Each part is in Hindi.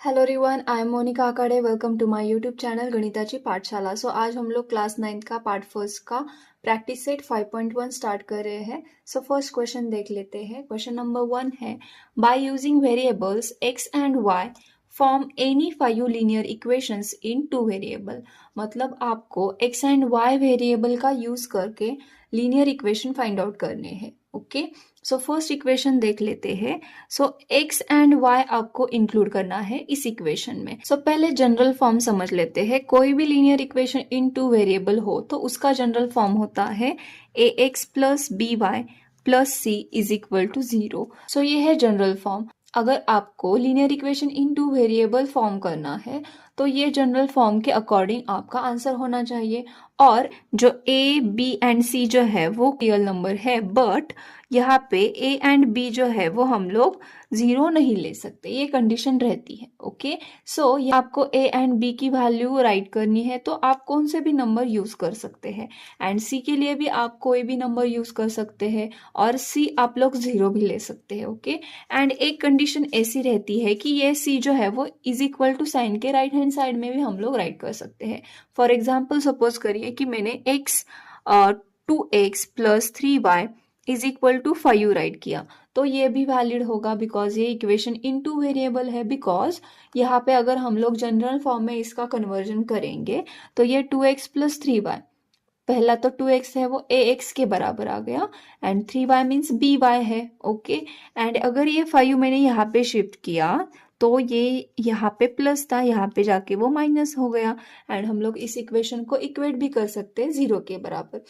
Hello everyone, I am Monika Akade. Welcome to my YouTube channel Ganitachi Pathshala. आज हम लोग क्लास 9 का पार्ट फर्स्ट का प्रैक्टिस सेट 5.1 स्टार्ट कर रहे हैं। फर्स्ट क्वेश्चन देख लेते हैं। क्वेश्चन नंबर 1 है, by using variables x and y form any 5 linear equations in 2 variable. मतलब आपको x एंड y वेरिएबल का यूज करके लीनियर इक्वेशन फाइंड आउट करने हैं। ओके, फर्स्ट इक्वेशन देख लेते हैं। x एंड y आपको इंक्लूड करना है इस इक्वेशन में। पहले जनरल फॉर्म समझ लेते हैं। कोई भी लीनियर इक्वेशन इन 2 वेरिएबल हो तो उसका जनरल फॉर्म होता है ax plus by plus c is equal to 0। ये है जनरल फॉर्म। अगर आपको linear equation in 2 variable form करना है तो ये जनरल फॉर्म के अकॉर्डिंग आपका आंसर होना चाहिए। और जो a, b एंड c जो है वो रियल नंबर है, बट यहाँ पे a एंड b जो है वो हम लोग 0 नहीं ले सकते, ये कंडीशन रहती है। ओके, ये आपको a एंड b की वैल्यू राइट करनी है तो आप कौन से भी नंबर यूज कर सकते हैं। एंड c के लिए भी आप कोई भी नंबर यूज कर सकते हैं और c आप लोग 0 भी ले सकते हैं। ओके, एंड एक कंडीशन ऐसी रहती है कि ये c जो है वो इज इक्वल टू साइन के राइट हैंड साइड में भी हम लोग राइट कर सकते हैं। फॉर एग्जाम्पल सपोज करिए कि मैंने x 2x plus 3y is equal to 5 write किया तो ये भी वैलिड होगा बिकॉज ये इक्वेशन इन 2 वेरिएबल है। बिकॉज यहाँ पे अगर हम लोग जनरल फॉर्म में इसका कन्वर्जन करेंगे तो ये 2x प्लस 3y, पहला तो 2x है वो ax के बराबर आ गया एंड 3y मीन्स by है। ओके, एंड अगर ये 5 मैंने यहाँ पे शिफ्ट किया तो ये यहाँ पे प्लस था, यहाँ पे जाके वो माइनस हो गया। एंड हम लोग इस इक्वेशन को इक्वेट भी कर सकते हैं 0 के बराबर।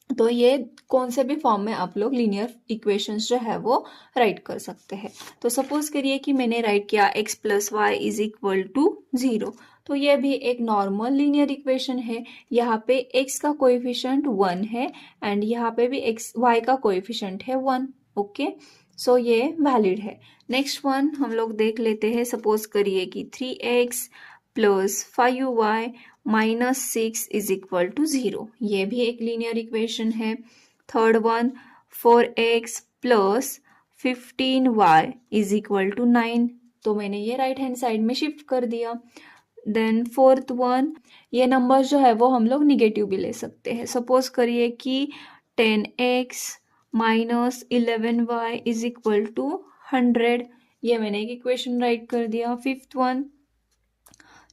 तो ये कौन से भी फॉर्म में आप लोग लीनियर इक्वेशंस जो है वो राइट कर सकते हैं। तो सपोज करिए कि मैंने राइट किया x plus y is equal to 0, तो ये भी एक नॉर्मल लीनियर इक्वेशन है। यहाँ पे x का कोएफिशिएंट 1 है एंड यहाँ पे भी y का कोएफिशिएंट है 1। ओके, ये वैलिड है। नेक्स्ट वन हम लोग देख लेते हैं। सपोज करिए कि 3x plus 5y minus 6 is equal to 0, ये भी एक लीनियर इक्वेशन है। Third one 4x plus 15y is equal to 9, तो मैंने ये राइट हैंड साइड में शिफ्ट कर दिया। देन फोर्थ वन, ये नंबर जो है वो हम लोग निगेटिव भी ले सकते हैं। सपोज करिए कि 10x minus 11y is equal to 100, ये मैंने एक इक्वेशन राइट कर दिया। Fifth one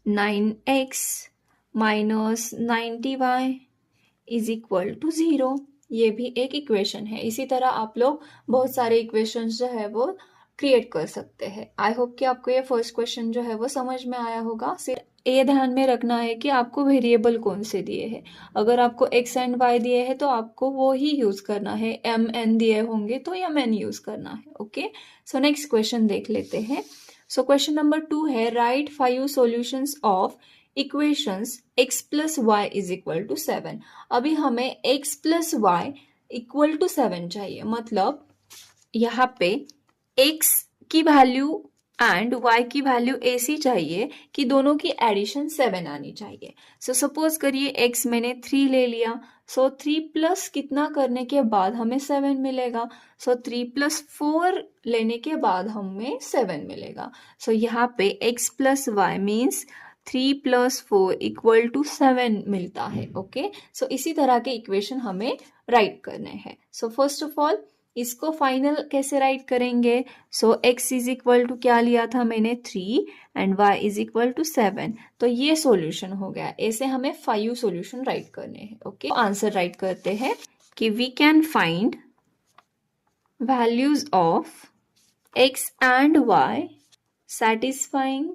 9x minus 90y is equal to 0, ये भी एक इक्वेशन है। इसी तरह आप लोग बहुत सारे इक्वेशंस जो है वो क्रिएट कर सकते हैं। आई होप कि आपको ये फर्स्ट क्वेश्चन जो है वो समझ में आया होगा। सिर्फ ये ध्यान में रखना है कि आपको वेरिएबल कौन से दिए हैं। अगर आपको x एंड y दिए हैं तो आपको वो ही यूज करना है। m n दिए होंगे तो m n यूज करना है। ओके, नेक्स्ट क्वेश्चन देख लेते हैं। क्वेश्चन नंबर 2 है, write 5 solutions of equations x plus y is equal to 7। अभी हमें x plus y equal to 7 चाहिए। मतलब यहाँ पे x की वैल्यू एंड y की वैल्यू ऐसी चाहिए कि दोनों की एडिशन 7 आनी चाहिए। सपोज करिए x मैंने 3 ले लिया, 3 प्लस कितना करने के बाद हमें 7 मिलेगा। 3 प्लस 4 लेने के बाद हमें 7 मिलेगा। यहाँ पे x plus y means 3 plus 4 equal to 7 मिलता है। ओके, इसी तरह के इक्वेशन हमें राइट करने हैं। फर्स्ट ऑफ ऑल इसको फाइनल कैसे राइट करेंगे। x इज इक्वल टू क्या लिया था मैंने 3 and y is equal to 7, तो ये सॉल्यूशन हो गया। ऐसे हमें 5 सॉल्यूशन राइट करने हैं। ओके, आंसर राइट करते हैं कि we can find values of x and y satisfying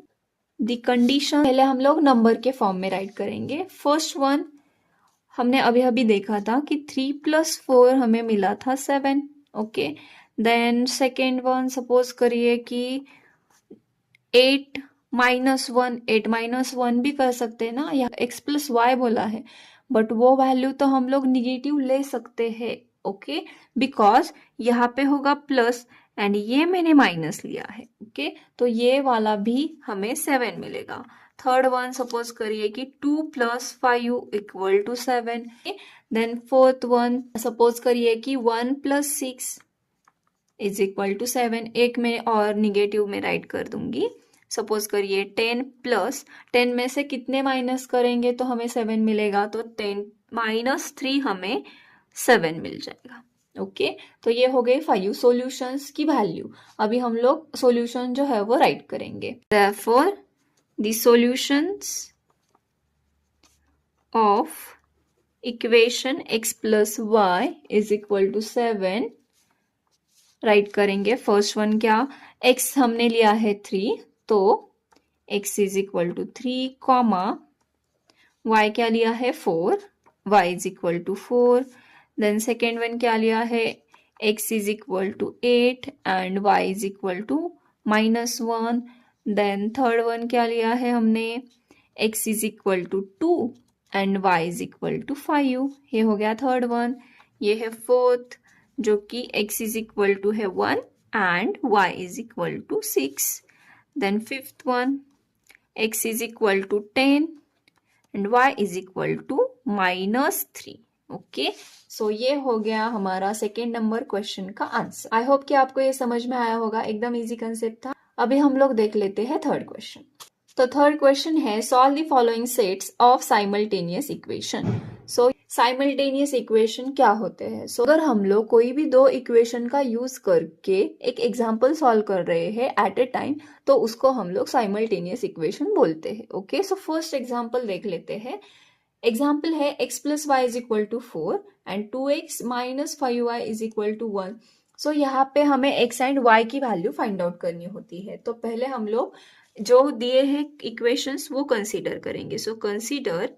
the condition. पहले हम लोग नंबर के फॉर्म में राइट करेंगे। फर्स्ट वन हमने अभी अभी देखा था कि 3 प्लस 4 हमें मिला था 7। Okay, then second one suppose करिए कि 8 माइनस 1 भी कर सकते हैं ना, या x प्लस वाई बोला है बट वो वैल्यू तो हम लोग निगेटिव ले सकते हैं। ओके, बिकॉज यहाँ पे होगा प्लस एंड ये मैंने माइनस लिया है। ओके, तो ये वाला भी हमें 7 मिलेगा। थर्ड वन सपोज करिए कि 2 plus 5 equal to 7। Then fourth one suppose करिए कि 1 प्लस 6 इज इक्वल टू 7, एक में और निगेटिव में राइट कर दूंगी सपोज करिए 10 प्लस 10 में से कितने माइनस करेंगे तो हमें 7 मिलेगा, तो 10 माइनस 3 हमें 7 मिल जाएगा। ओके तो ये हो गए 5 सॉल्यूशंस की वैल्यू। अभी हम लोग सॉल्यूशन जो है वो राइट करेंगे। Therefore, the solutions of equation x plus y is equal to 7 write करेंगे। फर्स्ट वन क्या, x हमने लिया है 3, तो x is equal to 3 comma y क्या लिया है 4, y is equal to 4। Then second one क्या लिया है, x is equal to 8 and y is equal to -1। Then third one क्या लिया है हमने, x is equal to 2 and y is equal to 5। ये हो गया थर्ड वन। ये है फोर्थ जो कि x इज इक्वल टू है 1 and y is equal to 6। Then fifth one, x is equal to 10 and y is equal to -3। Okay so ये हो गया हमारा सेकेंड नंबर क्वेश्चन का आंसर। आई होप कि आपको ये समझ में आया होगा, एकदम इजी कंसेप्ट था। अभी हम लोग देख लेते हैं थर्ड क्वेश्चन। तो थर्ड क्वेश्चन है solve the following sets of simultaneous equation. So simultaneous equation क्या होते हैं? सो अगर हम लोग कोई भी दो इक्वेशन का यूज करके एक एग्जांपल सॉल्व कर रहे हैं एट ए टाइम, तो उसको हम लोग साइमल्टेनियस इक्वेशन बोलते हैं। ओके सो फर्स्ट एग्जांपल देख लेते हैं। एग्जाम्पल है x plus y is equal to 4 and 2x minus 5y is equal to 1। So यहाँ पे हमें x एंड y की वैल्यू फाइंड आउट करनी होती है। तो पहले हम लोग जो दिए हैं इक्वेशंस वो कंसीडर करेंगे। So consider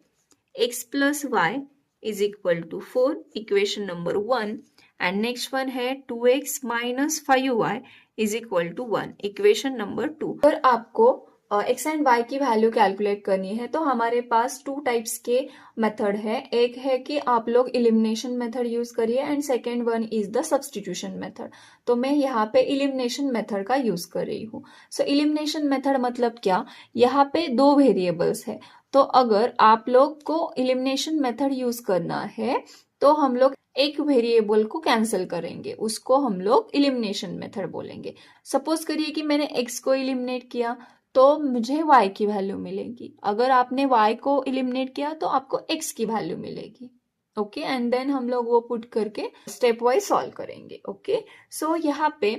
x plus y is equal to 4, equation number 1। And next one है 2x minus 5y is equal to 1, equation number 2। अगर आपको एक्स एंड वाई की वैल्यू कैलकुलेट करनी है तो हमारे पास टू टाइप्स के मेथड है। एक है कि आप लोग इलिमिनेशन मेथड यूज करिए and second one is the substitution method. तो मैं यहाँ पे इलिमिनेशन मेथड का यूज कर रही हूँ। सो इलिमिनेशन मेथड मतलब क्या, यहाँ पे दो वेरिएबल्स है, तो अगर आप लोग को इलिमिनेशन मेथड यूज करना है तो हम लोग एक वेरिएबल को कैंसिल करेंगे, उसको हम लोग इलिमिनेशन मेथड बोलेंगे। सपोज करिए कि मैंने x को इलिमिनेट किया तो मुझे y की वैल्यू मिलेगी। अगर आपने y को इलिमिनेट किया तो आपको x की वैल्यू मिलेगी। ओके एंड देन हम लोग वो पुट करके स्टेप वाइज सॉल्व करेंगे। ओके सो यहाँ पे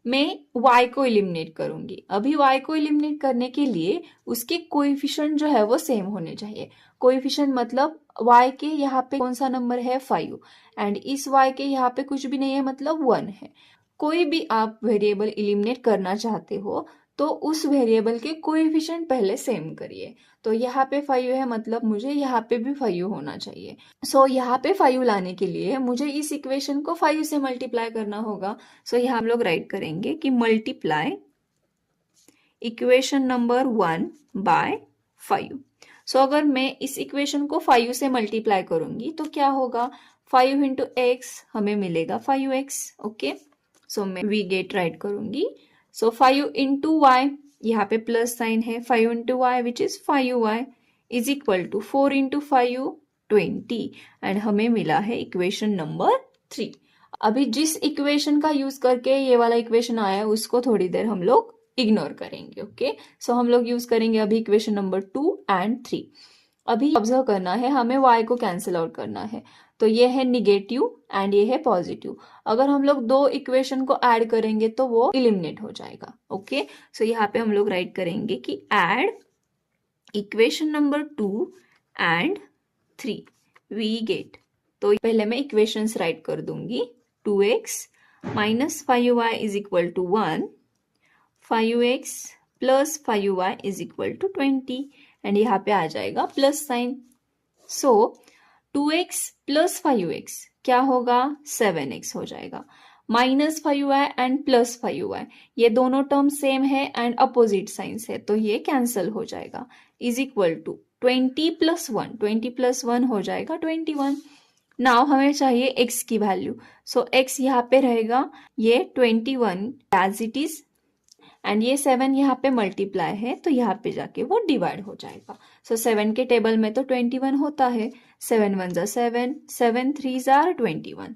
मैं y को इलिमिनेट करूंगी। अभी y को इलिमिनेट करने के लिए उसके कोएफिशिएंट जो है वो सेम होने चाहिए। कोएफिशिएंट मतलब y के यहाँ पे कौन सा नंबर है 5 एंड इस y के यहाँ पे कुछ भी नहीं है मतलब 1 है। कोई भी आप वेरिएबल इलिमिनेट करना चाहते हो तो उस वेरिएबल के कोएफिशिएंट पहले सेम करिए। तो यहाँ पे 5 है मतलब मुझे यहाँ पे भी 5 होना चाहिए। सो यहाँ पे 5 लाने के लिए मुझे इस इक्वेशन को 5 से मल्टीप्लाई करना होगा। सो यहाँ हम लोग राइट करेंगे कि मल्टीप्लाई इक्वेशन नंबर 1 बाय 5। सो अगर मैं इस इक्वेशन को 5 से मल्टीप्लाई करूंगी तो क्या होगा, 5 इंटू एक्स हमें मिलेगा 5x। ओके सो मैं वी गेट राइट करूंगी। सो 5 इंटू वाई, यहाँ पे प्लस साइन है, 5 into y which is 5y is equal to 4 into 5 20 and हमें मिला है इक्वेशन नंबर 3। अभी जिस इक्वेशन का यूज करके ये वाला इक्वेशन आया है उसको थोड़ी देर हम लोग इग्नोर करेंगे। ओके सो हम लोग यूज करेंगे अभी इक्वेशन नंबर 2 एंड 3। अभी ऑब्जर्व करना है, हमें y को कैंसिल आउट करना है। तो ये है निगेटिव एंड ये है पॉजिटिव। अगर हम लोग दो इक्वेशन को ऐड करेंगे तो वो इलिमिनेट हो जाएगा। ओके सो यहाँ पे हम लोग राइट करेंगे कि add equation number 2 and 3 we get. तो पहले मैं इक्वेशंस राइट कर दूंगी। 2x minus 5y is equal to 1, 5x plus 5y is equal to 20 and यहाँ पे आ जाएगा plus sign. So 2x plus 5x क्या होगा, 7x हो जाएगा। Minus 5y and plus 5y ये दोनों टर्म सेम है एंड अपोजिट साइंस है तो ये कैंसल हो जाएगा। Is equal to 20 plus 1, 20 plus 1 हो जाएगा 21। नाउ हमें चाहिए x की वैल्यू। सो x यहाँ पे रहेगा ये 21 एज इट इज एंड ये 7 यहाँ पे मल्टीप्लाई है तो यहाँ पे जाके वो डिवाइड हो जाएगा। सो 7 के टेबल में तो 21 होता है, 7 1 जा 7, 7 3 जा 21।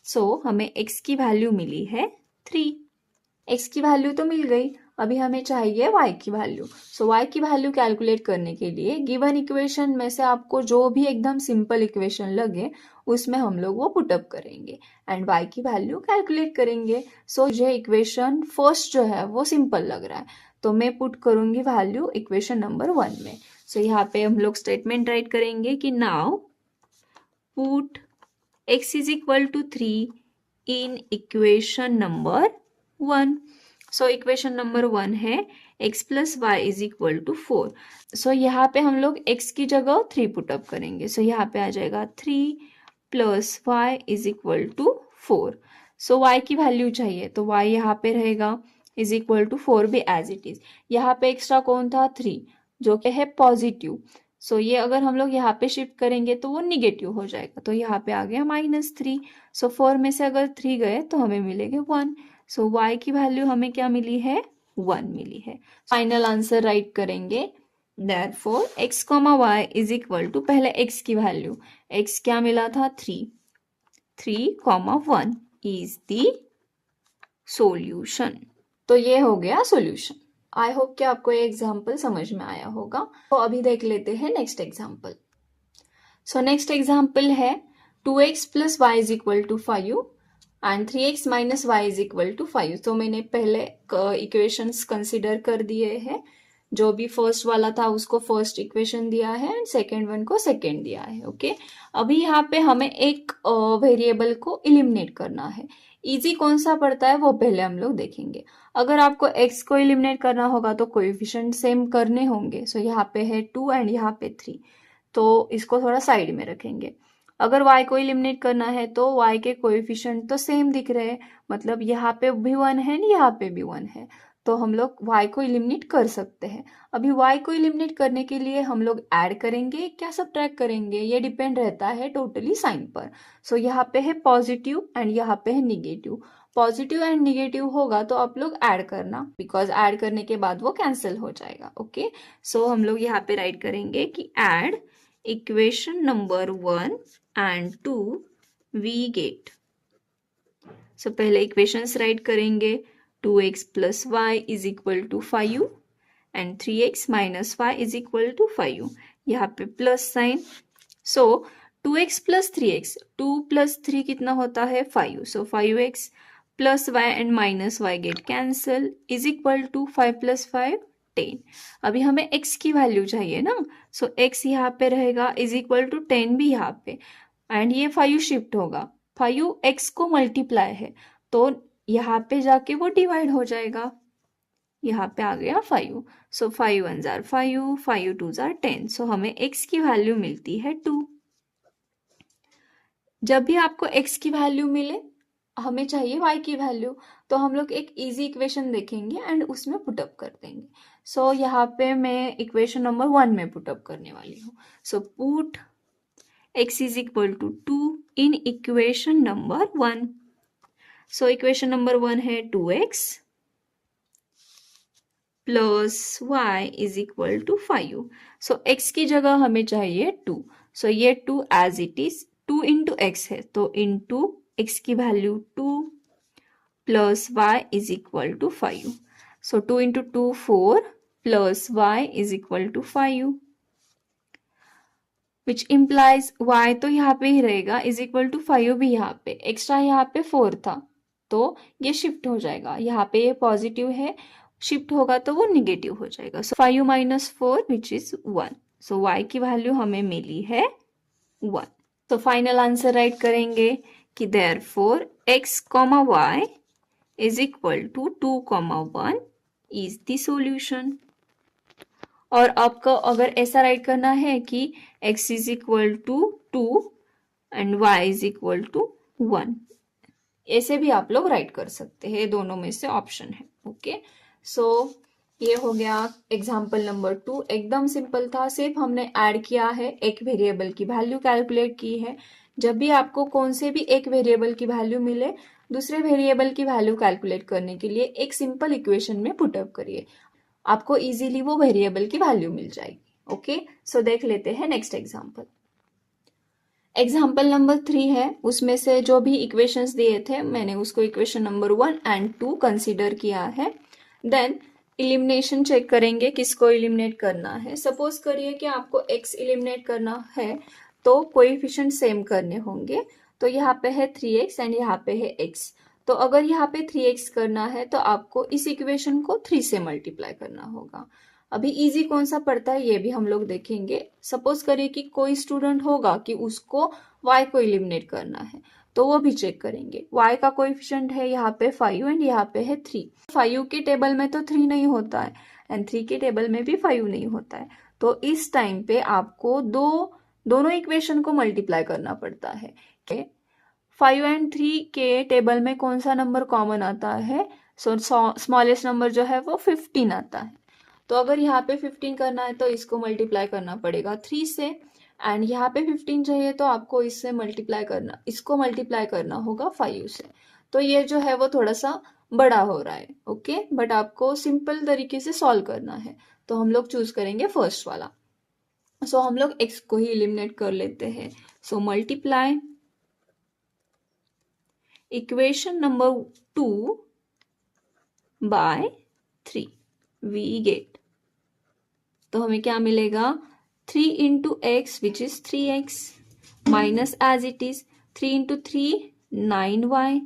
सो हमें x की वैल्यू मिली है 3। x की वैल्यू तो मिल गई। अभी हमें चाहिए y की वैल्यू। सो y की वैल्यू कैलकुलेट करने के लिए गिवन इक्वेशन में से आपको जो भी एकदम सिंपल इक्वेशन लगे उसमें हम लोग वो पुटअप करेंगे एंड y की वैल्यू कैलकुलेट करेंगे। सो ये इक्वेशन फर्स्ट जो है वो सिंपल लग रहा है, तो मैं पुट करूंगी वैल्यू इक्वेशन नंबर 1 में। सो यहाँ पे हम लोग स्टेटमेंट राइट करेंगे कि now put x is equal to 3 in equation number 1। So equation number 1 है x plus y is equal to 4। So यहाँ पे हम लोग x की जगह 3 पुटअप करेंगे। सो यहाँ पे आ जाएगा 3 plus y is equal to 4। So y की वैल्यू चाहिए तो y यहाँ पे रहेगा इज इक्वल टू 4 भी एज इट इज। यहाँ पे एक्स्ट्रा कौन था 3 जो कि है पॉजिटिव। सो ये अगर हम लोग यहाँ पे शिफ्ट करेंगे तो वो निगेटिव हो जाएगा, तो यहाँ पे आ गया -3। सो 4 में से अगर 3 गए तो हमें मिलेगा 1। सो y की वैल्यू हमें क्या मिली है 1 मिली है। फाइनल आंसर राइट करेंगे therefore x, y is equal to पहले x की वैल्यू, x क्या मिला था 3, 3, 1 इज द सॉल्यूशन। तो ये हो गया सॉल्यूशन। आई होप कि आपको ये एग्जाम्पल समझ में आया होगा। तो अभी देख लेते हैं next example. So next example है 2x plus y is equal to 5 and 3x minus y is equal to 5। तो मैंने पहले इक्वेशंस कंसिडर कर दिए हैं। जो भी फर्स्ट वाला था उसको फर्स्ट इक्वेशन दिया है एंड सेकेंड वन को सेकेंड दिया है। ओके, अभी यहाँ पे हमें एक वेरिएबल को इलिमिनेट करना है। इजी कौन सा पड़ता है वो पहले हम लोग देखेंगे। अगर आपको x को इलिमिनेट करना होगा तो कोएफिशिएंट सेम करने होंगे। सो यहाँ पे है 2 एंड यहाँ पे 3, तो इसको थोड़ा साइड में रखेंगे। अगर y को इलिमिनेट करना है तो y के कोएफिशिएंट तो सेम दिख रहे हैं, मतलब यहाँ पे भी 1 है यहाँ पे भी 1 है, तो हम लोग y को इलिमिनेट कर सकते हैं। अभी y को इलिमिनेट करने के लिए हम लोग ऐड करेंगे क्या सब्ट्रैक्ट करेंगे, ये डिपेंड रहता है टोटली साइन पर। सो यहाँ पे है पॉजिटिव एंड यहाँ पे है निगेटिव। पॉजिटिव एंड निगेटिव होगा तो आप लोग ऐड करना, बिकॉज ऐड करने के बाद वो कैंसिल हो जाएगा। ओके, सो हम लोग यहाँ पे राइट करेंगे कि add equation number 1 and 2 we get. So पहले इक्वेशंस राइट करेंगे 2x plus y is equal to 5 and 3x minus y is equal to 5। यहाँ पे plus sign. So 2x plus 3x, 2 plus 3 कितना होता है 5। So 5x plus y and minus y get cancel is equal to 5 plus 5 10। अभी हमें x की वैल्यू चाहिए ना, सो x यहाँ पे रहेगा इज इक्वल टू 10 भी यहाँ पे एंड ये 5 शिफ्ट होगा। 5 x को मल्टीप्लाई है तो यहाँ पे जाके वो डिवाइड हो जाएगा। यहाँ पे आ गया 5। सो 5 1s are 5, 5 2s are 10। सो हमें x की वैल्यू मिलती है 2। जब भी आपको x की वैल्यू मिले हमें चाहिए y की वैल्यू, तो हम लोग एक इजी इक्वेशन देखेंगे एंड उसमें पुटअप कर देंगे। सो यहाँ पे मैं इक्वेशन नंबर 1 में पुटअप करने वाली हूँ। So put x is equal to 2 in equation number 1। So equation number 1 है 2x plus y is equal to 5। So x की जगह हमें चाहिए 2। सो ये 2 as it is, 2 into x है तो इंटू x की value 2 plus y is equal to 5। So 2 into 2 4 plus y is equal to 5 which implies y तो यहाँ पे ही रहेगा इज इक्वल टू 5 भी यहाँ पे, एक्स्ट्रा यहाँ पे 4 था तो ये शिफ्ट हो जाएगा। यहाँ पे ये पॉजिटिव है, शिफ्ट होगा तो वो निगेटिव हो जाएगा। सो 5 minus 4 which is 1। So y की वैल्यू हमें मिली है 1। तो फाइनल आंसर राइट करेंगे कि therefore x, y is equal to 2, 1 is the solution. और आपको अगर ऐसा राइट करना है कि x is equal to 2 and y is equal to 1, ऐसे भी आप लोग राइट कर सकते हैं, दोनों में से ऑप्शन है। ओके, सो ये हो गया एग्जाम्पल नंबर 2। एकदम सिंपल था, सिर्फ हमने ऐड किया है, एक वेरिएबल की वैल्यू कैलकुलेट की है। जब भी आपको कौन से भी एक वेरिएबल की वैल्यू मिले दूसरे वेरिएबल की वैल्यू कैलकुलेट करने के लिए एक सिंपल इक्वेशन में पुटअप करिए, आपको इजीली वो वेरिएबल की वैल्यू मिल जाएगी। ओके, सो देख लेते हैं नेक्स्ट एग्जाम्पल। एग्जाम्पल नंबर 3 है, उसमें से जो भी इक्वेशंस दिए थे मैंने उसको इक्वेशन नंबर 1 एंड 2 कंसीडर किया है। देन इलिमिनेशन चेक करेंगे किसको इलिमिनेट करना है। सपोज करिए कि आपको x इलिमिनेट करना है तो कोएफिशिएंट सेम करने होंगे। तो यहाँ पे है 3x एंड यहाँ पे है x। तो अगर यहाँ पे 3x करना है तो आपको इस इक्वेशन को 3 से मल्टीप्लाई करना होगा। अभी इजी कौन सा पड़ता है ये भी हम लोग देखेंगे। सपोज करिए कि कोई स्टूडेंट होगा कि उसको y को इलिमिनेट करना है तो वो भी चेक करेंगे। y का कोएफिशिएंट है यहाँ पे 5 एंड यहाँ पे है 3। 5 के टेबल में तो 3 नहीं होता है एंड 3 के टेबल में भी 5 नहीं होता है। तो इस टाइम पे आपको दोनों इक्वेशन को मल्टीप्लाई करना पड़ता है। 5 एंड 3 के टेबल में कौन सा नंबर कॉमन आता है? सो स्मॉलेस्ट नंबर जो है वो 15 आता है। तो अगर यहाँ पे 15 करना है तो इसको मल्टीप्लाई करना पड़ेगा 3 से एंड यहाँ पे 15 चाहिए तो आपको इसको मल्टीप्लाई करना होगा 5 से। तो ये जो है वो थोड़ा सा बड़ा हो रहा है, ओके, बट आपको सिंपल तरीके से सॉल्व करना है। तो हम लोग चूज करेंगे फर्स्ट वाला। सो हम लोग x को ही एलिमिनेट कर लेते हैं। So multiply equation number 2 by 3 we get. तो हमें क्या मिलेगा? 3 into x which is 3x minus as it is 3 into 3 9y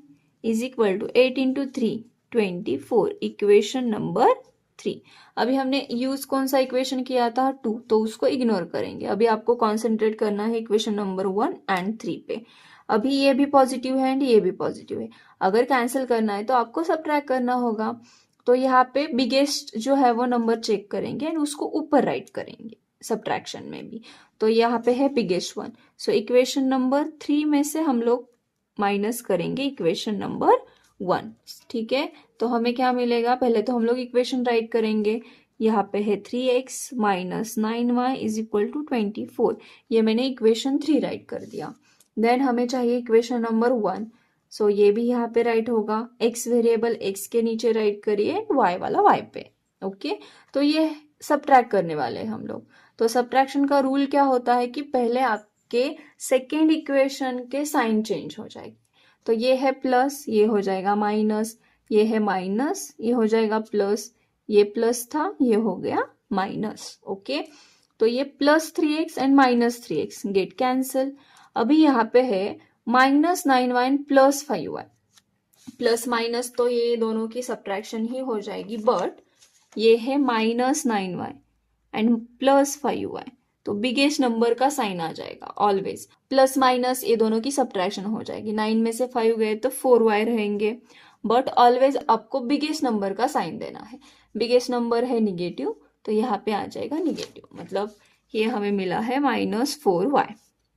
is equal to 8 into 3 24। Equation number 3। अभी हमने यूज कौन सा इक्वेशन किया था? 2, तो उसको इग्नोर करेंगे। अभी आपको कॉन्सेंट्रेट करना है इक्वेशन नंबर 1 एंड 3 पे। अभी ये भी पॉजिटिव है एंड ये भी पॉजिटिव है। अगर कैंसिल करना है तो आपको सबट्रैक्ट करना होगा। तो यहाँ पे बिगेस्ट जो है वो नंबर चेक करेंगे एंड उसको ऊपर राइट करेंगे सबट्रैक्शन में भी। तो यहाँ पे है बिगेस्ट वन। सो इक्वेशन नंबर 3 में से हम लोग माइनस करेंगे इक्वेशन नंबर 1। ठीक है, तो हमें क्या मिलेगा? पहले तो हम लोग इक्वेशन राइट करेंगे। यहाँ पे है 3x minus 9y is equal to 24। ये मैंने इक्वेशन 3 राइट कर दिया। देन हमें चाहिए इक्वेशन नंबर 1। सो ये भी यहाँ पे राइट होगा। x वेरिएबल x के नीचे राइट करिए, y वाला y पे। ओके, तो ये सबट्रैक्ट करने वाले हैं हम लोग। तो सबट्रैक्शन का रूल क्या होता है कि पहले आपके सेकेंड इक्वेशन के साइन चेंज हो जाएगी। तो ये है प्लस, ये हो जाएगा माइनस, ये है माइनस, ये हो जाएगा प्लस, ये प्लस था, ये हो गया माइनस। ओके, तो ये plus 3x and minus 3x get cancel. अभी यहाँ पे है minus 9y plus 5y। Plus minus तो ये दोनों की सबट्रैक्शन ही हो जाएगी, बट ये है minus 9y and plus 5y, तो बिगेस्ट नंबर का साइन आ जाएगा ऑलवेज। प्लस माइनस ये दोनों की सबट्रैक्शन हो जाएगी। 9 में से 5 गए तो 4y रहेंगे, बट ऑलवेज आपको बिगेस्ट नंबर का साइन देना है। बिगेस्ट नंबर है निगेटिव, तो यहाँ पे आ जाएगा निगेटिव, मतलब ये हमें मिला है minus 4y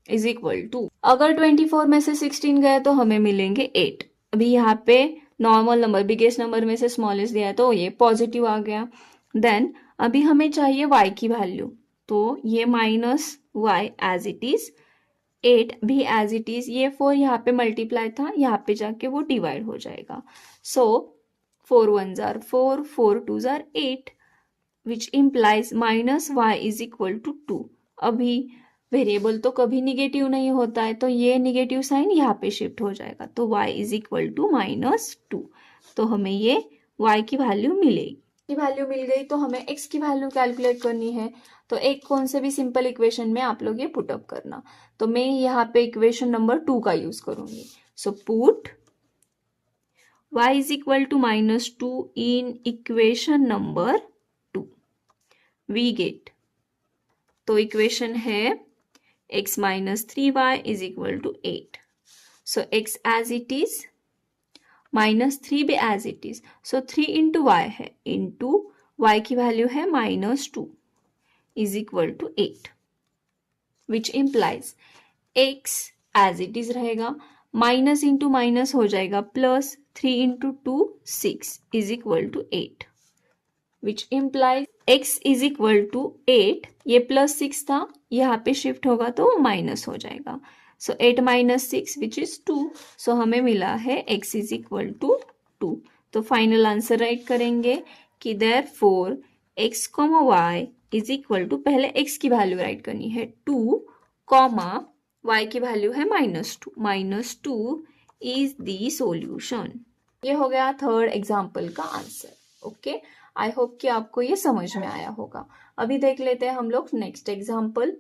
is equal to. अगर 24 में से 16 गए तो हमें मिलेंगे 8। अभी यहाँ पे नॉर्मल नंबर बिगेस्ट नंबर में से स्मॉलेस्ट दिया है तो ये पॉजिटिव आ गया। देन अभी हमें चाहिए y की वैल्यू, तो ये minus y as it is, 8 भी एज इट इज, ये 4 यहाँ पे मल्टीप्लाई था, यहाँ पे जाके वो डिवाइड हो जाएगा। सो 4 1 जार 4, 4 2 जार 8 which implies minus y is equal to 2। अभी वेरिएबल तो कभी निगेटिव नहीं होता है, तो ये निगेटिव साइन यहाँ पे शिफ्ट हो जाएगा, तो y is equal to minus 2। तो हमें ये y की वैल्यू मिलेगी। की वैल्यू मिल गई तो हमें x की वैल्यू कैलकुलेट करनी है। तो एक कौन से भी सिंपल इक्वेशन में आप लोग ये पुटअप करना। तो मैं यहाँ पे इक्वेशन नंबर 2 का यूज करूंगी। So put y is equal to minus 2 in equation number 2 we get. तो इक्वेशन है x minus 3y is equal to 8. So x as it is, minus 3 भी as it is. So 3 into y है, into y की वैल्यू है minus 2 is equal to 8, which implies x as it is रहेगा, minus into minus हो जाएगा plus 3 into 2 6 is equal to 8, which implies x is equal to 8। ये प्लस 6 था, यहाँ पे शिफ्ट होगा तो माइनस हो जाएगा। सो 8 माइनस 6 विच इज 2। सो हमें मिला है x इज इक्वल टू 2। तो फाइनल आंसर राइट करेंगे कि therefore x comma y is equal to, पहले x की वैल्यू राइट करनी है 2 कॉमा y की वैल्यू है minus 2। Minus 2 is the solution. ये हो गया थर्ड एग्जाम्पल का आंसर। ओके, आई होप कि आपको ये समझ में आया होगा। अभी देख लेते हैं हम लोग next example.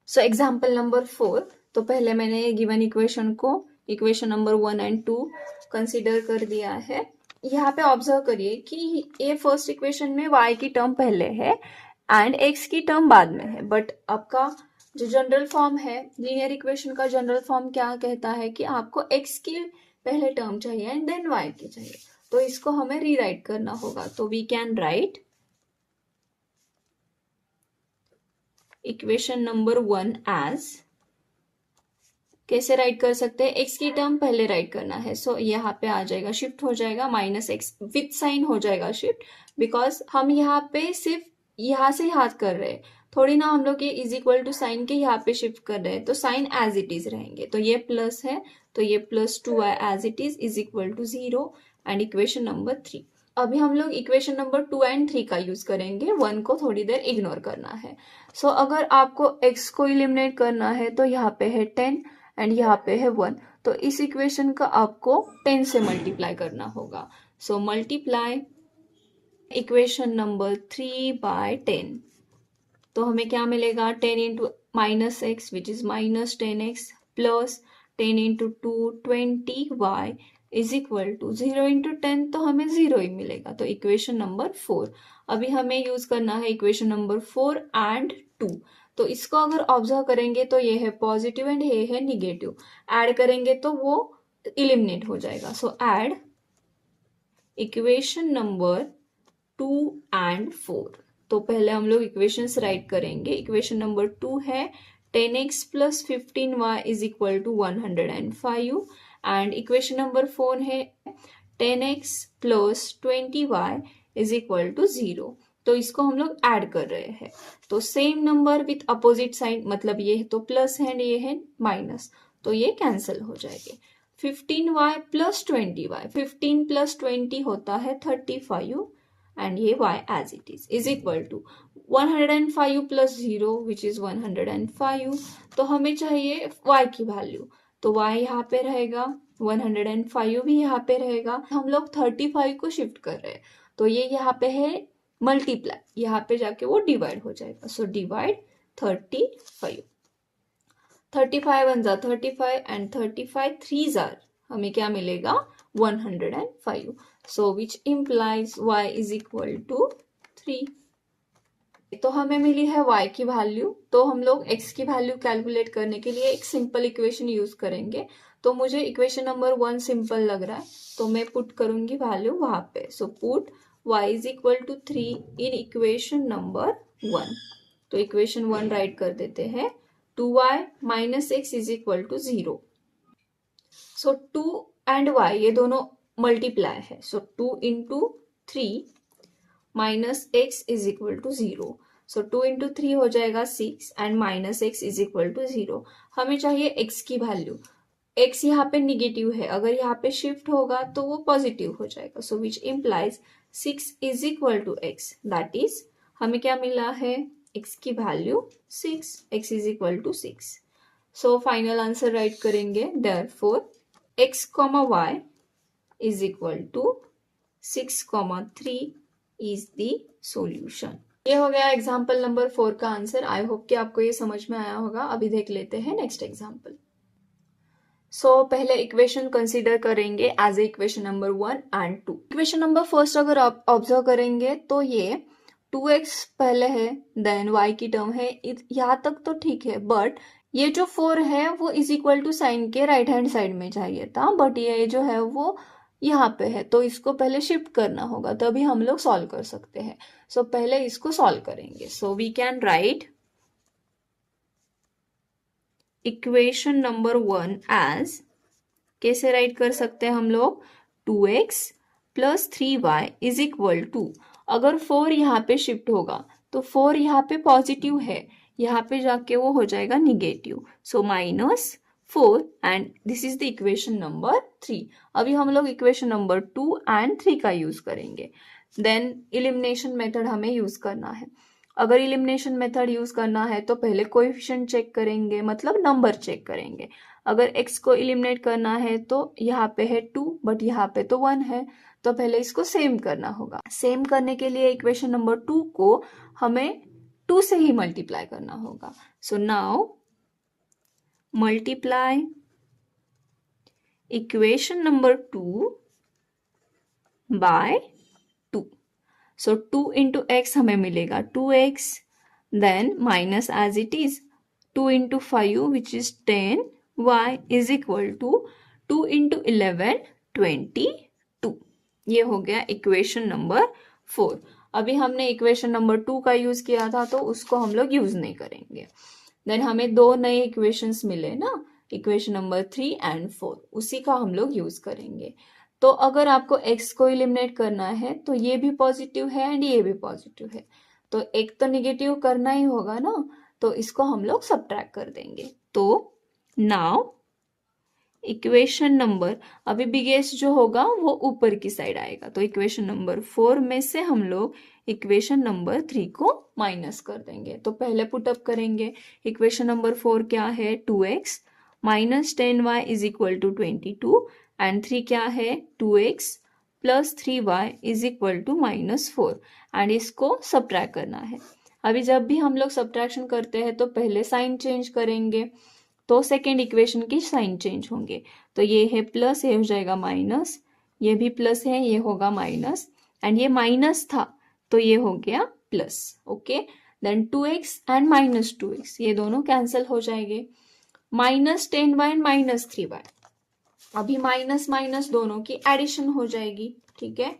So example number 4। तो पहले मैंने गिवन इक्वेशन को इक्वेशन नंबर 1 एंड 2 कंसिडर कर दिया है। यहाँ पे ऑब्जर्व करिए कि ये फर्स्ट इक्वेशन में y की टर्म पहले है एंड x की टर्म बाद में है, बट आपका जो जनरल फॉर्म है लीनियर इक्वेशन का जनरल फॉर्म क्या कहता है कि आपको x की पहले टर्म चाहिए एंड देन y की चाहिए। तो इसको हमें रीराइट करना होगा। तो we can write equation number 1 as, कैसे राइट कर सकते हैं, x की टर्म पहले राइट करना है। सो यहाँ पे आ जाएगा, शिफ्ट हो जाएगा -x विथ साइन हो जाएगा शिफ्ट, बिकॉज हम यहाँ पे सिर्फ यहाँ से हाथ कर रहे हैं, थोड़ी ना हम लोग ये इज इक्वल टू साइन के यहाँ पे शिफ्ट कर रहे हैं। तो साइन एज इट इज रहेंगे। तो ये प्लस है तो ये +2y as it is equal to 0 and equation number 3। अभी हम लोग इक्वेशन नंबर 2 एंड 3 का यूज करेंगे, 1 को थोड़ी देर इग्नोर करना है। सो अगर आपको x को इलिमिनेट करना है तो यहाँ पे है 10 एंड यहाँ पे है 1। तो इस इक्वेशन का आपको 10 से मल्टीप्लाई करना होगा। So multiply equation number 3 by 10। तो हमें क्या मिलेगा, 10 into -x which is -10x plus 10 into 2 20y is equal to 0 into 10, तो हमें 0 ही मिलेगा। तो इक्वेशन नंबर 4। अभी हमें यूज करना है इक्वेशन नंबर 4 एंड 2। तो इसको अगर ऑब्जर्व करेंगे तो ये है पॉजिटिव एंड ये है निगेटिव, ऐड करेंगे तो वो इलिमिनेट हो जाएगा। So add equation number 2 and 4। तो पहले हम लोग इक्वेशंस राइट करेंगे। इक्वेशन नंबर 2 है 10x plus 15y is equal to 105 and equation number 4 है 10x plus 20y is equal to 0। तो इसको हम लोग ऐड कर रहे हैं। तो same number with opposite sign, मतलब ये तो प्लस है एंड ये है माइनस, तो ये कैंसिल हो जाएंगे। 15y प्लस 20y, 15 प्लस 20 होता है 35 एंड ये y as it is equal to 105 plus 0 which is 105। तो हमें चाहिए y की वैल्यू, तो y यहाँ पे रहेगा, 105 भी यहाँ पे रहेगा। हम लोग 35 को शिफ्ट कर रहे हैं तो ये यहाँ पे है मल्टीप्लाई, यहाँ पे जाके वो डिवाइड हो जाएगा। सो डिवाइड 35, 35 वन जा 35 एंड 35 3 जार, हमें क्या मिलेगा 105। So which implies y is equal to 3। तो हमें मिली है y की वैल्यू। तो हम लोग x की वैल्यू कैलकुलेट करने के लिए एक सिंपल इक्वेशन यूज करेंगे। तो मुझे इक्वेशन नंबर 1 सिंपल लग रहा है तो मैं पुट करूंगी वैल्यू वहां पे। So put y is equal to 3 in equation number 1। तो इक्वेशन 1 राइट कर देते हैं। 2y minus x is equal to 0। So 2 and y ये दोनों मल्टीप्लाई है। So 2 into 3 minus x is equal to 0। So 2 into 3 हो जाएगा 6 and minus x is equal to 0। हमें चाहिए x की वैल्यू। x यहाँ पे निगेटिव है, अगर यहाँ पे शिफ्ट होगा तो वो पॉजिटिव हो जाएगा। So which implies 6 is equal to x, that is हमें क्या मिला है x की value 6, x is equal to 6। So final answer write करेंगे। Therefore x comma y is equal to 6,3 is the solution. ये हो गया एग्जाम्पल नंबर 4 का आंसर। आई होप कि आपको ये समझ में आया होगा। अभी देख लेते हैं नेक्स्ट एग्जाम्पल। सो पहले इक्वेशन कंसीडर करेंगे as a equation number 1 and 2। Equation number first अगर आप ऑब्जर्व करेंगे तो ये 2x पहले है देन y की टर्म है, यहाँ तक तो ठीक है, बट ये जो 4 है वो इज इक्वल टू साइन के राइट हैंड साइड में चाहिए था, बट ये जो है वो यहाँ पे है, तो इसको पहले शिफ्ट करना होगा तभी हम लोग सॉल्व कर सकते हैं। सो पहले इसको सॉल्व करेंगे। So we can write equation number 1 as, कैसे राइट कर सकते हैं हम लोग, 2x plus 3y is equal to, अगर 4 यहाँ पे शिफ्ट होगा तो 4 यहाँ पे पॉजिटिव है, यहाँ पे जाके वो हो जाएगा negative. So -4 and this is the equation number 3। अभी हम लोग इक्वेशन नंबर 2 एंड 3 का यूज करेंगे। देन इलिमिनेशन मेथड हमें यूज करना है। अगर इलिमिनेशन मेथड यूज करना है तो पहले कोएफिशिएंट चेक करेंगे, मतलब नंबर चेक करेंगे। अगर x को इलिमिनेट करना है तो यहाँ पे है 2 बट यहाँ पे तो 1 है, तो पहले इसको सेम करना होगा। सेम करने के लिए इक्वेशन नंबर 2 को हमें 2 से ही मल्टीप्लाई करना होगा। So now multiply equation number 2 by 2। So 2 into x हमें मिलेगा 2x, then minus as it is 2 into 5 which is 10y is equal to 2 into 11 22। ये हो गया इक्वेशन नंबर 4। अभी हमने इक्वेशन नंबर 2 का यूज किया था तो उसको हम लोग यूज नहीं करेंगे। देन हमें 2 नए इक्वेशंस मिले ना, इक्वेशन नंबर 3 एंड 4, उसी का हम लोग यूज करेंगे। तो अगर आपको x को इलिमिनेट करना है तो ये भी पॉजिटिव है एंड ये भी पॉजिटिव है, तो एक तो निगेटिव करना ही होगा ना, तो इसको हम लोग सब्ट्रैक्ट कर देंगे। तो नाउ इक्वेशन नंबर, अभी बिगेस्ट जो होगा वो ऊपर की साइड आएगा, तो इक्वेशन नंबर 4 में से हम लोग इक्वेशन नंबर 3 को माइनस कर देंगे। तो पहले पुटअप करेंगे। इक्वेशन नंबर 4 क्या है, 2x minus 10y is equal to 22 and 3 क्या है, 2x plus 3y is equal to -4 and इसको सब्ट्रैक्ट करना है। अभी जब भी हम लोग सब्ट्रैक्शन करते हैं तो पहले साइन चेंज करेंगे, तो सेकेंड इक्वेशन की साइन चेंज होंगे। तो ये है प्लस, ये हो जाएगा माइनस, ये भी प्लस है, ये होगा माइनस, एंड ये माइनस था तो ये हो गया plus. Okay, then 2x and -2x ये दोनों कैंसिल हो जाएंगे। -10y एंड -3y, अभी माइनस माइनस दोनों की एडिशन हो जाएगी। ठीक है,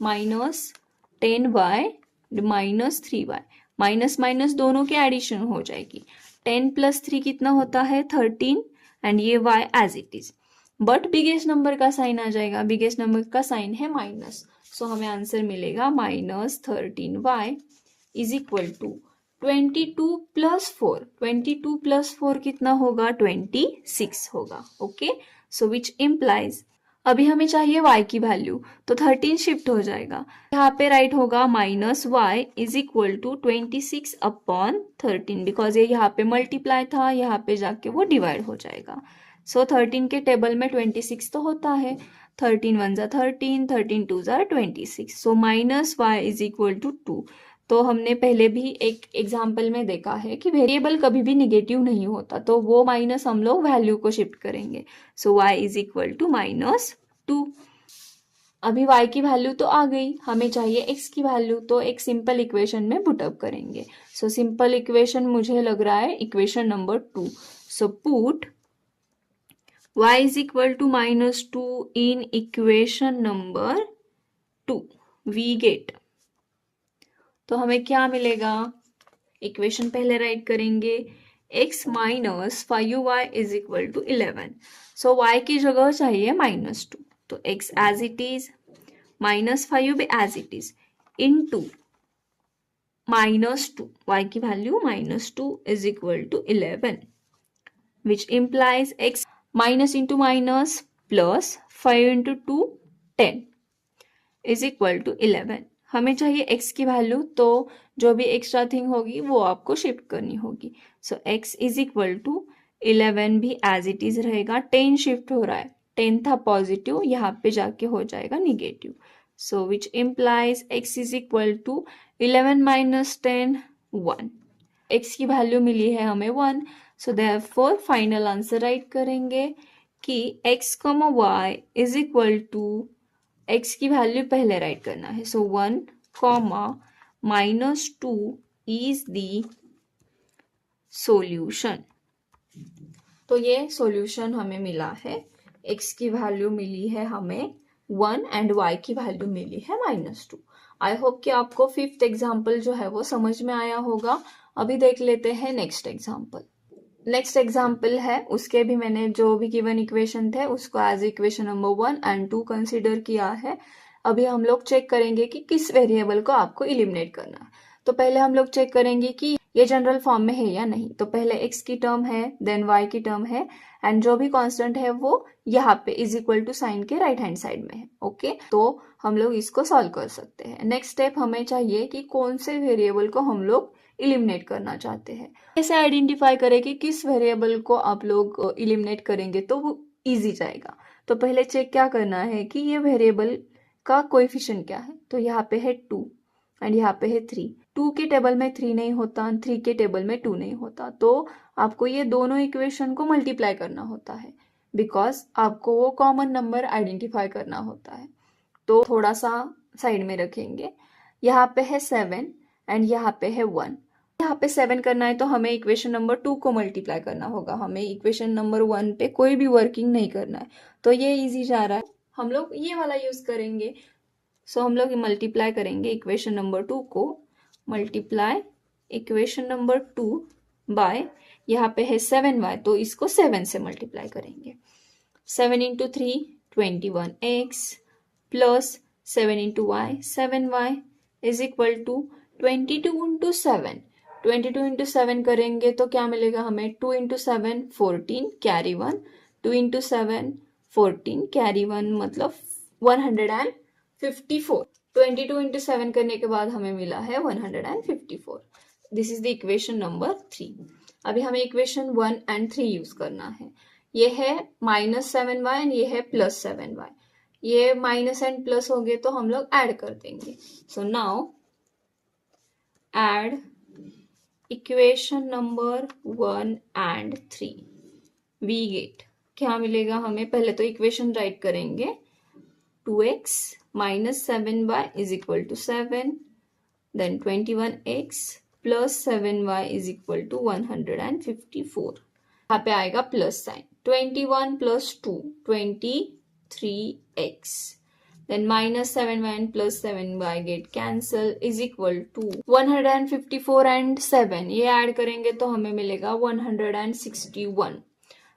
-10y -3y, माइनस माइनस दोनों की एडिशन हो जाएगी। 10 प्लस 3 कितना होता है, 13, एंड ये y as it is, but biggest number का साइन आ जाएगा, बिगेस्ट नंबर का साइन है माइनस, सो हमें आंसर मिलेगा -13y is equal to 22 plus 4, 22 plus 4 कितना होगा, 26 होगा। ओके, सो विच इम्प्लाइज, अभी हमें चाहिए y की वैल्यू, तो 13 शिफ्ट हो जाएगा, यहाँ पे राइट होगा -y is equal to 26 upon 13, because ये यहाँ पे मल्टीप्लाई था, यहाँ पे जाके वो डिवाइड हो जाएगा। सो 13 के टेबल में 26 तो होता है, 13 1 जा 13, 13 2 जा 26, सो -y इज इक्वल टू 2। तो हमने पहले भी एक एग्जाम्पल में देखा है कि वेरिएबल कभी भी निगेटिव नहीं होता, तो वो माइनस हम लोग वैल्यू को शिफ्ट करेंगे। सो y इज इक्वल टू -2। अभी y की वैल्यू तो आ गई, हमें चाहिए x की वैल्यू, तो एक सिंपल इक्वेशन में पुटअप करेंगे। सो सिंपल इक्वेशन मुझे लग रहा है equation number 2। So put y is equal to -2 in equation number 2, we get, तो हमें क्या मिलेगा, इक्वेशन पहले राइट करेंगे, x minus 5y is equal to 11, so y की जगह चाहिए -2, तो x एज इट इज, -5 भी as it is, into -2, y की value -2 is equal to 11, which implies x minus into minus plus 5 into 2 10 is equal to 11। हमें चाहिए x की वैल्यू, तो जो भी एक्स्ट्रा थिंग होगी वो आपको शिफ्ट करनी होगी। सो x इज इक्वल टू 11 भी एज इट इज रहेगा, 10 शिफ्ट हो रहा है, 10 था पॉजिटिव, यहाँ पे जाके हो जाएगा negative, so which implies x is equal to 11 minus 10 1, x की वैल्यू मिली है हमें 1, so therefore final answer write करेंगे कि x, y is equal to, x की वैल्यू पहले राइट करना है, सो 1, -2 इज द सॉल्यूशन। तो ये सॉल्यूशन हमें मिला है, x की वैल्यू मिली है हमें 1 एंड y की वैल्यू मिली है -2। आई होप कि आपको फिफ्थ एग्जाम्पल जो है वो समझ में आया होगा। अभी देख लेते हैं नेक्स्ट एग्जाम्पल। नेक्स्ट एग्जाम्पल है, उसके भी मैंने जो भी गिवन इक्वेशन थे उसको as equation number 1 and 2 consider किया है। अभी हम लोग चेक करेंगे कि किस वेरिएबल को आपको इलिमिनेट करना है। तो पहले हम लोग चेक करेंगे कि ये जनरल फॉर्म में है या नहीं। तो पहले x की टर्म है, देन y की टर्म है, एंड जो भी कांस्टेंट है वो यहाँ पे इज इक्वल टू साइन के राइट हैंड साइड में है। ओके, तो हम लोग इसको सॉल्व कर सकते हैं। नेक्स्ट स्टेप हमें चाहिए कि कौन से वेरिएबल को हम लोग इलिमिनेट करना चाहते हैं। कैसे आइडेंटिफाई करें कि किस वेरिएबल को आप लोग इलिमिनेट करेंगे तो वो इजी जाएगा। तो पहले चेक क्या करना है कि ये वेरिएबल का कोएफिशिएंट क्या है, तो यहाँ पे है 2 एंड यहाँ पे है 3। 2 के टेबल में 3 नहीं होता, 3 के टेबल में 2 नहीं होता, तो आपको ये दोनों इक्वेशन को मल्टीप्लाई करना होता है बिकॉज आपको वो कॉमन नंबर आइडेंटिफाई करना होता है। तो थोड़ा सा साइड में रखेंगे। यहाँ पे है 7 एंड यहाँ पे है 1। यहाँ पे 7 करना है तो हमें इक्वेशन नंबर 2 को मल्टीप्लाई करना होगा, हमें इक्वेशन नंबर 1 पे कोई भी वर्किंग नहीं करना है। तो ये इजी जा रहा है, हम लोग ये वाला यूज करेंगे। सो हम लोग मल्टीप्लाई करेंगे इक्वेशन नंबर 2 को, मल्टीप्लाई इक्वेशन नंबर 2 बाय, यहाँ पे है 7y तो इसको 7 से मल्टीप्लाई करेंगे। 7 into 3 21x plus 7 into y 7y is equal to 22 into 7। 22 into 7 करेंगे तो क्या मिलेगा हमें, 2 इंटू 7 14 कैरी 1, 2 इंटू 7 14 कैरी 1 मतलब 154। 22 इंटू 7 करने के बाद हमें मिला है 154। This is the equation number 3। अभी हमें इक्वेशन 1 एंड 3 यूज करना है। ये है -7y एंड ये है +7y। ये माइनस एंड प्लस हो गए तो हम लोग ऐड कर देंगे। So now add equation number 1 and 3 we get, क्या मिलेगा हमें, पहले तो इक्वेशन राइट करेंगे। 2x minus 7y is equal to 7, then 21x plus 7y is equal to 154। यहाँ पे आएगा plus sign, 21 plus 2 23x, then minus 7y and plus 7y get cancel is equal to 154 and 7 ये ऐड करेंगे तो हमें मिलेगा 161।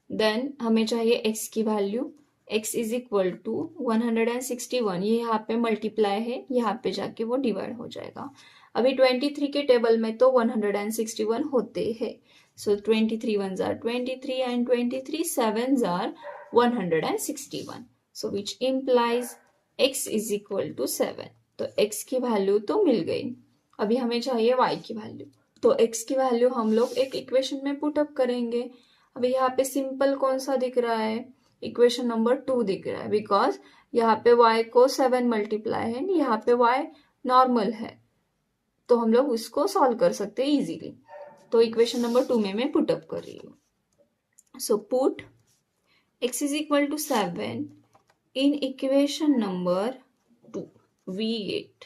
देन हमें चाहिए x की value, x is equal to 161, ये यहाँ पे मल्टीप्लाई है, यहाँ पे जाके वो डिवाइड हो जाएगा। अभी 23 के टेबल में तो 161 होते हैं। So 23 1s are 23 and 23 7s are 161। सो which implies x is equal to 7। तो x की वैल्यू तो मिल गई। अभी हमें चाहिए y की वैल्यू, तो x की वैल्यू हम लोग एक इक्वेशन में पुट अप करेंगे। अभी यहाँ पे सिंपल कौन सा दिख रहा है, इक्वेशन नंबर 2 दिख रहा है बिकॉज यहाँ पे y को 7 मल्टीप्लाई है, यहाँ पे y नॉर्मल है, तो हम लोग उसको सॉल्व कर सकते हैं इजीली। तो इक्वेशन नंबर 2 में मैं पुट अप कर रही हूँ। So put x is equal to 7 in equation number 2 we get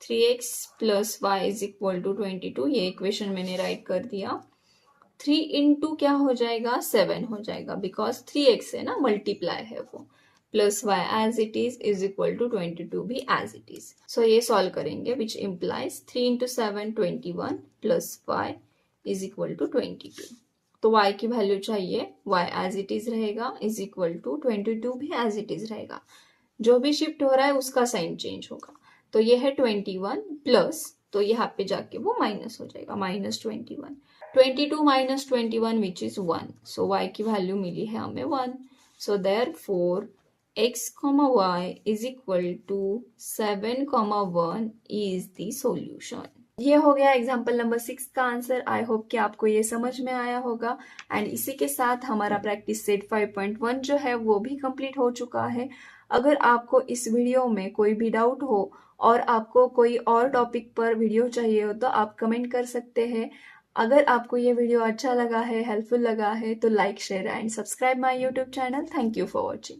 3x plus y is equal to 22, ये इक्वेशन मैंने राइट कर दिया। 3 इंटू क्या हो जाएगा, 7 हो जाएगा बिकॉज 3x है ना, मल्टीप्लाई है वो, plus y as it is equal to 22 भी एज इट इज। सो ये सॉल्व करेंगे which implies 3 into 7 21 plus y is equal to 22। तो y की वैल्यू चाहिए, y एज इट इज रहेगा इज इक्वल टू 22 भी एज इट इज रहेगा, जो भी शिफ्ट हो रहा है उसका साइन चेंज होगा। तो ये है 21 प्लस, तो यहाँ पे जाके वो माइनस हो जाएगा, -21। 22 minus 21 which is 1, so y की वैल्यू मिली है हमें 1। so therefore x, y is equal to 7, 1 is the solution। ये हो गया एग्जाम्पल नंबर 6 का आंसर। आई होप कि आपको ये समझ में आया होगा एंड इसी के साथ हमारा प्रैक्टिस सेट 5.1 जो है वो भी कंप्लीट हो चुका है। अगर आपको इस वीडियो में कोई भी डाउट हो और आपको कोई और टॉपिक पर वीडियो चाहिए हो तो आप कमेंट कर सकते हैं। अगर आपको ये वीडियो अच्छा लगा है, हेल्पफुल लगा है तो like, share and subscribe my YouTube channel. Thank you for watching.